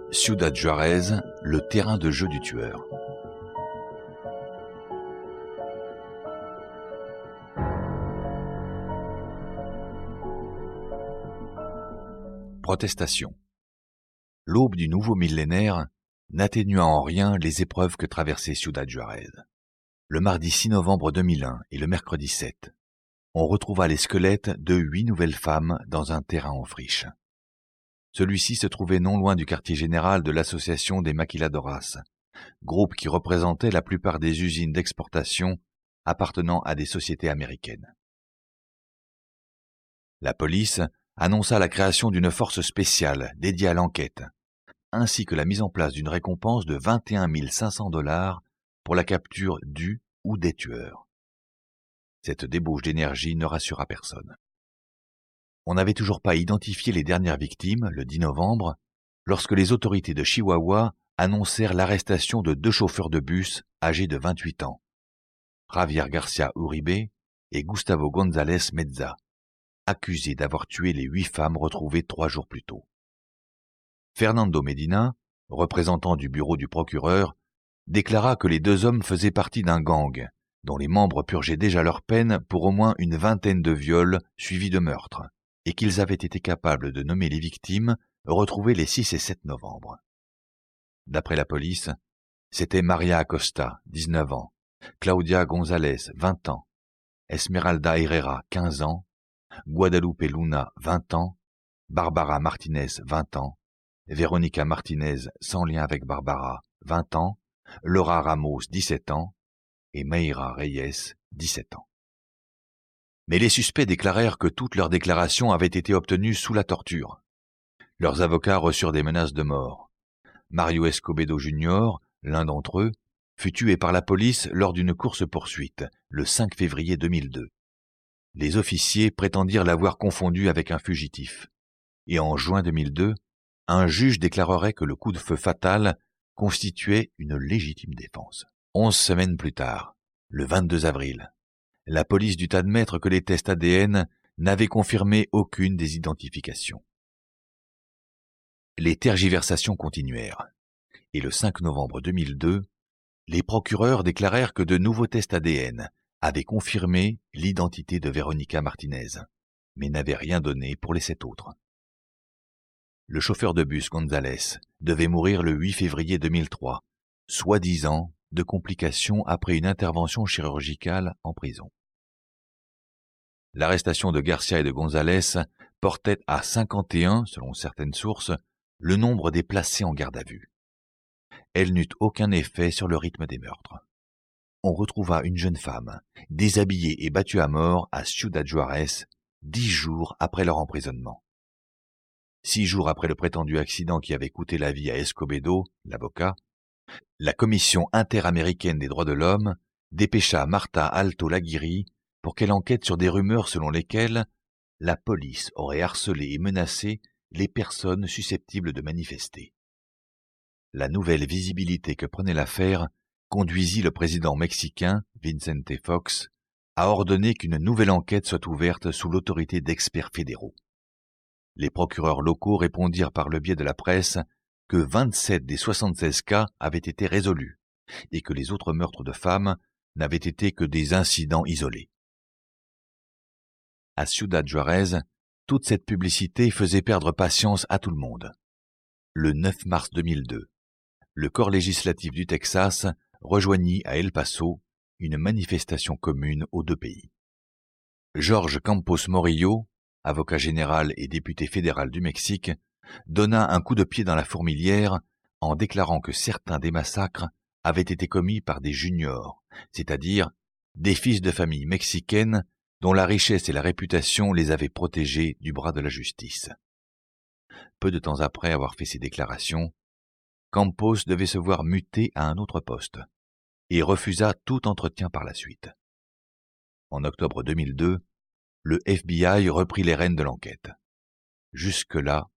Ciudad Juárez, le terrain de jeu du tueur. Protestation. L'aube du nouveau millénaire n'atténua en rien les épreuves que traversait Ciudad Juárez. Le mardi 6 novembre 2001 et le mercredi 7, on retrouva les squelettes de 8 nouvelles femmes dans un terrain en friche. Celui-ci se trouvait non loin du quartier général de l'association des Maquiladoras, groupe qui représentait la plupart des usines d'exportation appartenant à des sociétés américaines. La police annonça la création d'une force spéciale dédiée à l'enquête, ainsi que la mise en place d'une récompense de 21 500 $ pour la capture du ou des tueurs. Cette débauche d'énergie ne rassura personne. On n'avait toujours pas identifié les dernières victimes, le 10 novembre, lorsque les autorités de Chihuahua annoncèrent l'arrestation de 2 chauffeurs de bus âgés de 28 ans, Javier Garcia Uribe et Gustavo González Meza, accusés d'avoir tué les 8 femmes retrouvées 3 jours plus tôt. Fernando Medina, représentant du bureau du procureur, déclara que les 2 hommes faisaient partie d'un gang, dont les membres purgeaient déjà leur peine pour au moins une vingtaine de viols suivis de meurtres, et qu'ils avaient été capables de nommer les victimes retrouvées les 6 et 7 novembre. D'après la police, c'était Maria Acosta, 19 ans, Claudia González, 20 ans, Esmeralda Herrera, 15 ans, Guadalupe Luna, 20 ans, Barbara Martinez, 20 ans, Véronica Martinez, sans lien avec Barbara, 20 ans, Laura Ramos, 17 ans, et Mayra Reyes, 17 ans. Mais les suspects déclarèrent que toutes leurs déclarations avaient été obtenues sous la torture. Leurs avocats reçurent des menaces de mort. Mario Escobedo Jr., l'un d'entre eux, fut tué par la police lors d'une course-poursuite, le 5 février 2002. Les officiers prétendirent l'avoir confondu avec un fugitif. Et en juin 2002, un juge déclarerait que le coup de feu fatal constituait une légitime défense. 11 semaines plus tard, le 22 avril, la police dut admettre que les tests ADN n'avaient confirmé aucune des identifications. Les tergiversations continuèrent, et le 5 novembre 2002, les procureurs déclarèrent que de nouveaux tests ADN avaient confirmé l'identité de Véronica Martinez, mais n'avaient rien donné pour les 7 autres. Le chauffeur de bus González devait mourir le 8 février 2003, soi-disant de complications après une intervention chirurgicale en prison. L'arrestation de Garcia et de González portait à 51, selon certaines sources, le nombre des placés en garde à vue. Elle n'eut aucun effet sur le rythme des meurtres. On retrouva une jeune femme, déshabillée et battue à mort à Ciudad Juárez, 10 jours après leur emprisonnement. 6 jours après le prétendu accident qui avait coûté la vie à Escobedo, l'avocat, la Commission interaméricaine des droits de l'homme dépêcha Marta Alto Laguirre pour qu'elle enquête sur des rumeurs selon lesquelles la police aurait harcelé et menacé les personnes susceptibles de manifester. La nouvelle visibilité que prenait l'affaire conduisit le président mexicain, Vicente Fox, à ordonner qu'une nouvelle enquête soit ouverte sous l'autorité d'experts fédéraux. Les procureurs locaux répondirent par le biais de la presse que 27 des 76 cas avaient été résolus et que les autres meurtres de femmes n'avaient été que des incidents isolés. À Ciudad Juárez, toute cette publicité faisait perdre patience à tout le monde. Le 9 mars 2002, le corps législatif du Texas rejoignit à El Paso une manifestation commune aux 2 pays. Jorge Campos Morillo, avocat général et député fédéral du Mexique, donna un coup de pied dans la fourmilière en déclarant que certains des massacres avaient été commis par des juniors, c'est-à-dire des fils de famille mexicaines dont la richesse et la réputation les avaient protégés du bras de la justice. Peu de temps après avoir fait ces déclarations, Campos devait se voir muté à un autre poste et refusa tout entretien par la suite. En octobre 2002, le FBI reprit les rênes de l'enquête. Jusque-là,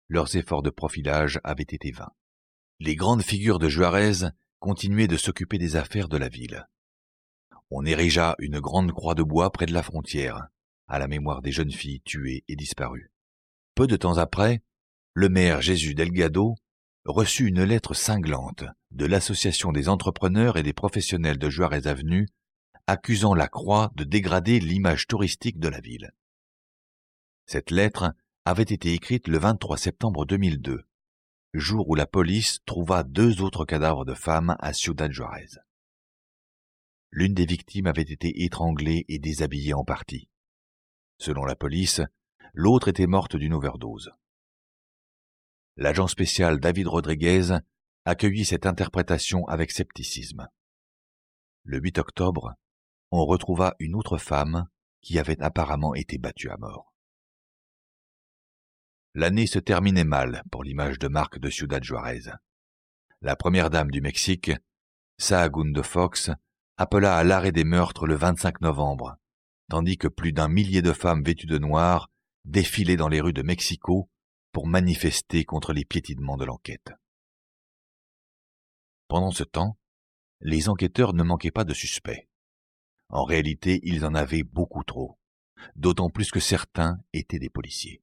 leurs efforts de profilage avaient été vains. Les grandes figures de Juárez continuaient de s'occuper des affaires de la ville. On érigea une grande croix de bois près de la frontière, à la mémoire des jeunes filles tuées et disparues. Peu de temps après, le maire Jesús Delgado reçut une lettre cinglante de l'Association des entrepreneurs et des professionnels de Juárez Avenue accusant la Croix de dégrader l'image touristique de la ville. Cette lettre avait été écrite le 23 septembre 2002, jour où la police trouva 2 autres cadavres de femmes à Ciudad Juárez. L'une des victimes avait été étranglée et déshabillée en partie. Selon la police, l'autre était morte d'une overdose. L'agent spécial David Rodriguez accueillit cette interprétation avec scepticisme. Le 8 octobre, on retrouva une autre femme qui avait apparemment été battue à mort. L'année se terminait mal pour l'image de marque de Ciudad Juárez. La première dame du Mexique, Sahagún Fox, appela à l'arrêt des meurtres le 25 novembre, tandis que plus d'1 millier de femmes vêtues de noir défilaient dans les rues de Mexico pour manifester contre les piétinements de l'enquête. Pendant ce temps, les enquêteurs ne manquaient pas de suspects. En réalité, ils en avaient beaucoup trop, d'autant plus que certains étaient des policiers.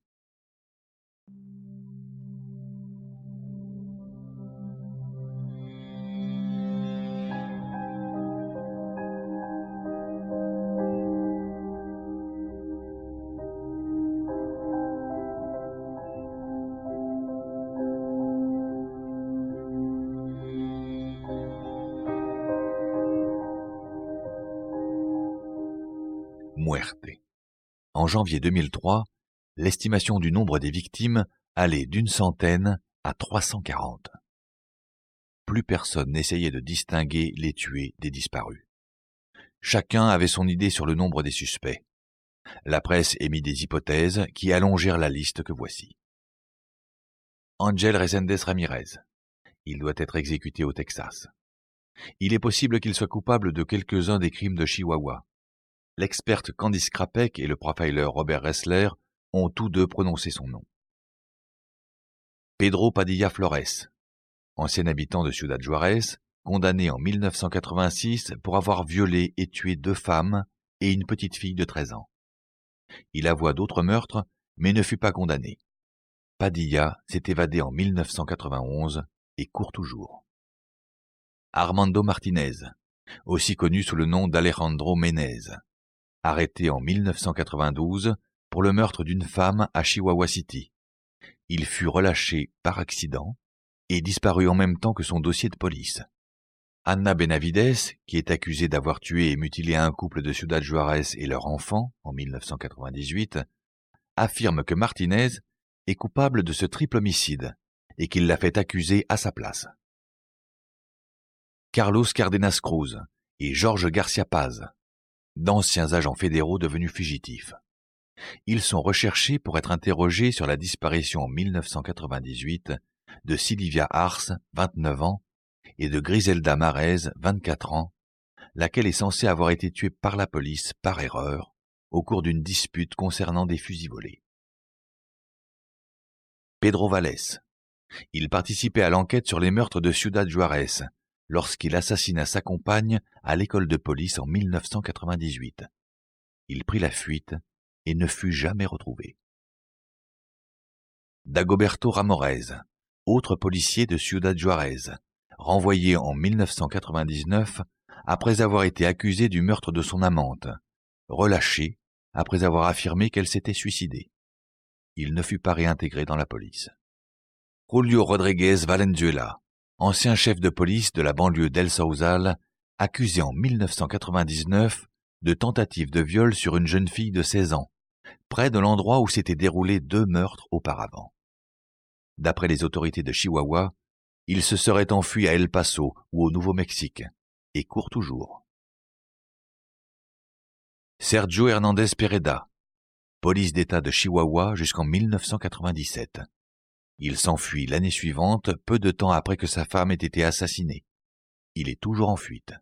Muerte. En janvier 2003, l'estimation du nombre des victimes allait d'1 centaine à 340. Plus personne n'essayait de distinguer les tués des disparus. Chacun avait son idée sur le nombre des suspects. La presse émit des hypothèses qui allongèrent la liste que voici. Ángel Reséndez Ramírez. Il doit être exécuté au Texas. Il est possible qu'il soit coupable de quelques-uns des crimes de Chihuahua. L'experte Candice Krapek et le profiler Robert Ressler ont tous deux prononcé son nom. Pedro Padilla Flores, ancien habitant de Ciudad Juárez, condamné en 1986 pour avoir violé et tué 2 femmes et une petite fille de 13 ans. Il avoua d'autres meurtres, mais ne fut pas condamné. Padilla s'est évadé en 1991 et court toujours. Armando Martinez, aussi connu sous le nom d'Alejandro Ménez, arrêté en 1992 pour le meurtre d'une femme à Chihuahua City. Il fut relâché par accident et disparut en même temps que son dossier de police. Anna Benavides, qui est accusée d'avoir tué et mutilé un couple de Ciudad Juárez et leur enfant en 1998, affirme que Martinez est coupable de ce triple homicide et qu'il l'a fait accuser à sa place. Carlos Cardenas Cruz et Jorge Garcia Paz, d'anciens agents fédéraux devenus fugitifs. Ils sont recherchés pour être interrogés sur la disparition en 1998 de Silvia Ars, 29 ans, et de Griselda Marez, 24 ans, laquelle est censée avoir été tuée par la police par erreur au cours d'une dispute concernant des fusils volés. Pedro Valles. Il participait à l'enquête sur les meurtres de Ciudad Juárez lorsqu'il assassina sa compagne à l'école de police en 1998. Il prit la fuite et ne fut jamais retrouvé. Dagoberto Ramorez, autre policier de Ciudad Juárez, renvoyé en 1999 après avoir été accusé du meurtre de son amante, relâché après avoir affirmé qu'elle s'était suicidée. Il ne fut pas réintégré dans la police. Julio Rodríguez Valenzuela, ancien chef de police de la banlieue d'El Sauzal, accusé en 1999 de tentative de viol sur une jeune fille de 16 ans, près de l'endroit où s'étaient déroulés 2 meurtres auparavant. D'après les autorités de Chihuahua, il se serait enfui à El Paso ou au Nouveau-Mexique, et court toujours. Sergio Hernández Pereda, police d'État de Chihuahua jusqu'en 1997. Il s'enfuit l'année suivante, peu de temps après que sa femme ait été assassinée. Il est toujours en fuite.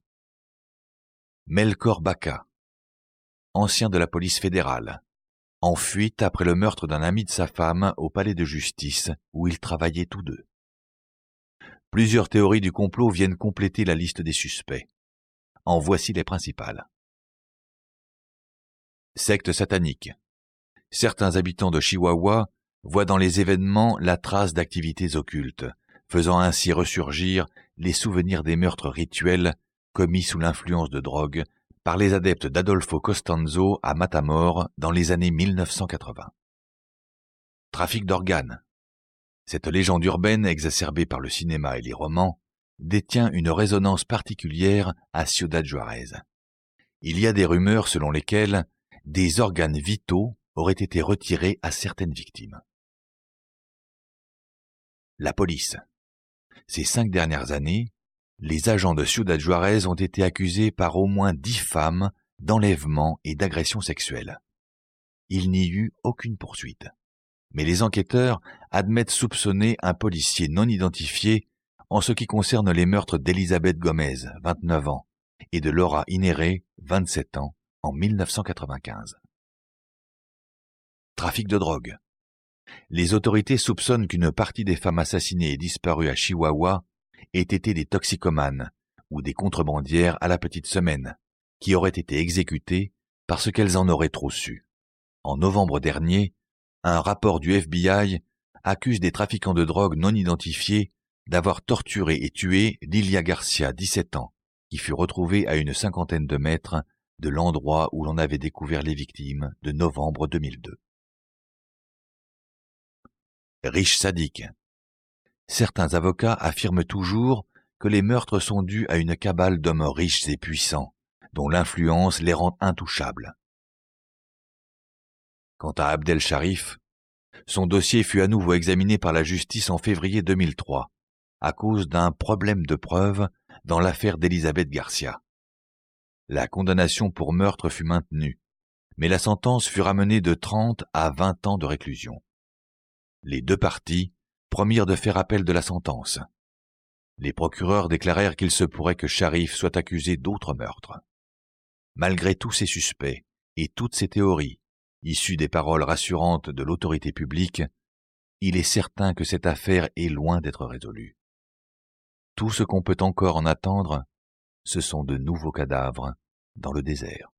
Melchor Baca, ancien de la police fédérale, en fuite après le meurtre d'un ami de sa femme au palais de justice où ils travaillaient tous deux. Plusieurs théories du complot viennent compléter la liste des suspects. En voici les principales. Secte satanique. Certains habitants de Chihuahua voient dans les événements la trace d'activités occultes, faisant ainsi ressurgir les souvenirs des meurtres rituels commis sous l'influence de drogue par les adeptes d'Adolfo Costanzo à Matamor dans les années 1980. Trafic d'organes. Cette légende urbaine, exacerbée par le cinéma et les romans, détient une résonance particulière à Ciudad Juárez. Il y a des rumeurs selon lesquelles des organes vitaux auraient été retirés à certaines victimes. La police. Ces 5 dernières années, les agents de Ciudad Juárez ont été accusés par au moins 10 femmes d'enlèvement et d'agression sexuelle. Il n'y eut aucune poursuite. Mais les enquêteurs admettent soupçonner un policier non identifié en ce qui concerne les meurtres d'Elisabeth Gomez, 29 ans, et de Laura Inere, 27 ans, en 1995. Trafic de drogue. Les autorités soupçonnent qu'une partie des femmes assassinées et disparues à Chihuahua aient été des toxicomanes ou des contrebandières à la petite semaine, qui auraient été exécutées parce qu'elles en auraient trop su. En novembre dernier, un rapport du FBI accuse des trafiquants de drogue non identifiés d'avoir torturé et tué Lilia Garcia, 17 ans, qui fut retrouvée à une 50aine de mètres de l'endroit où l'on avait découvert les victimes de novembre 2002. Riche sadique. Certains avocats affirment toujours que les meurtres sont dus à une cabale d'hommes riches et puissants, dont l'influence les rend intouchables. Quant à Abdel Sharif, son dossier fut à nouveau examiné par la justice en février 2003, à cause d'un problème de preuve dans l'affaire d'Elisabeth Garcia. La condamnation pour meurtre fut maintenue, mais la sentence fut ramenée de 30 à 20 ans de réclusion. Les 2 parties promirent de faire appel de la sentence. Les procureurs déclarèrent qu'il se pourrait que Sharif soit accusé d'autres meurtres. Malgré tous ces suspects et toutes ces théories, issues des paroles rassurantes de l'autorité publique, il est certain que cette affaire est loin d'être résolue. Tout ce qu'on peut encore en attendre, ce sont de nouveaux cadavres dans le désert.